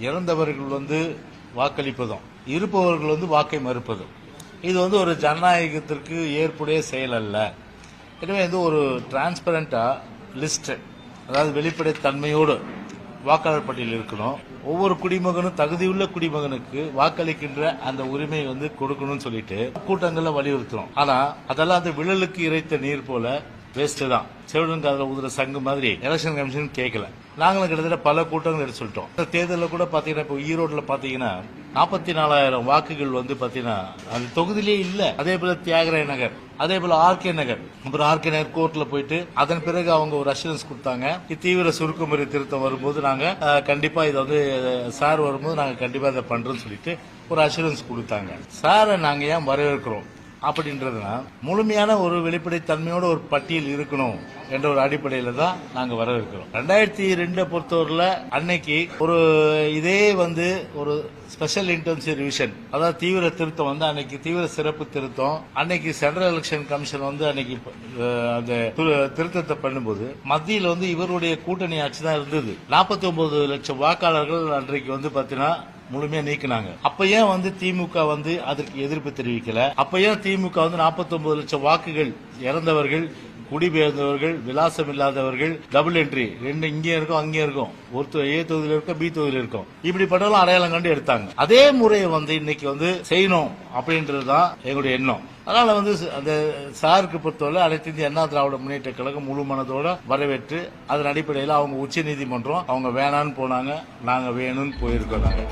இறந்தவர்கள் வாக்களிப்பதும் இருப்பவர்கள் வாக்கை மறுப்பதும் இது ஒரு ஜனநாயகத்திற்கு ஏற்புடைய செயல் அல்ல. எனவே ஒரு டிரான்ஸ்பரண்டா லிஸ்ட், அதாவது வெளிப்படைத்தன்மையோடு வாக்காளர் பட்டியல் இருக்கணும். ஒவ்வொரு குடிமகனும் தகுதியுள்ள குடிமகனுக்கு வாக்களிக்கின்ற அந்த உரிமை கொடுக்கணும்னு சொல்லிட்டு கூட்டங்கள்ல வலியுறுத்துறோம். ஆனா அதெல்லாம் அந்த விழலுக்கு இறைத்த நீர் போல வேஸ்ட் தான். செவிடன்காதல ஊதுற சங்கு மாதிரி எலெக்ஷன் கமிஷன் கேட்கல. நாங்களும் கிட்டத்தட்ட பல கூட்டங்கள் எடுத்து சொல்லிட்டோம். இந்த தேர்தலில் கூட பாத்தீங்கன்னா இப்போ ஈரோடுல பாத்தீங்கன்னா 44,000 வாக்குகள் பாத்தீங்கன்னா அந்த தொகுதியிலே இல்ல. அதே போல தியாகராய நகர், அதே போல ஆர்கே நகர், அப்புறம் ஆர்கே நகர் கோர்ட்ல போயிட்டு அதன் பிறகு அவங்க ஒரு அஷூரன்ஸ் கொடுத்தாங்க. தீவிர சுருக்குமுறை திருத்தம் வரும்போது நாங்க கண்டிப்பா இதை சார் வரும்போது நாங்க கண்டிப்பா இதை பண்றோம்னு சொல்லிட்டு ஒரு அஷூரன்ஸ் கொடுத்தாங்க. சாரை நாங்க ஏன் வரவேற்கிறோம் அப்படின்றதுனா முழுமையான ஒரு வெளிப்படைத்தன்மையோட ஒரு பட்டியல் இருக்கணும் என்ற ஒரு அடிப்படையில தான் நாங்க வரவேற்கிறோம். 2002 பொறுத்தவரையில அன்னைக்கு ஒரு இதே ஒரு ஸ்பெஷல் இன்டென்சிவ் ரிவிஷன், அதாவது தீவிர திருத்தம் அன்னைக்கு தீவிர சிறப்பு திருத்தம் அன்னைக்கு சென்ட்ரல் எலெக்ஷன் கமிஷன் அன்னைக்கு அந்த திருத்தத்தை பண்ணும்போது மத்தியில் இவருடைய கூட்டணி ஆட்சி தான் இருந்தது. 49 லட்சம் வாக்காளர்கள் அன்றைக்கு பாத்தீங்கன்னா முழுமையா நீக்கினாங்க. அப்ப ஏன் திமுக அதற்கு எதிர்ப்பு தெரிவிக்கல? அப்ப ஏன் திமுக 49 லட்சம் வாக்குகள் இறந்தவர்கள், குடிபெயர்ந்தவர்கள், விலாசம் இல்லாதவர்கள், டபுள் என்ட்ரி ரெண்டு இங்கே இருக்கும் அங்கே இருக்கும், ஒரு ஏ தொகுதியில் இருக்கும் பி தொகுதியில் இருக்கும், இப்படிப்பட்டவங்களும் அடையாளம் கண்டு எடுத்தாங்க. அதே முறையை இன்னைக்கு செய்யணும் அப்படின்றதுதான் எங்களுடைய எண்ணம். அதனால அந்த சாருக்கு பொறுத்தவரை அனைத்து இந்திய அண்ணா திராவிட முன்னேற்ற கழகம் முழு மனதோட வரவேற்று அதன் அடிப்படையில் அவங்க உச்ச நீதிமன்றம் அவங்க வேணான்னு போனாங்க, நாங்க வேணும்னு போயிருக்கோம். நாங்க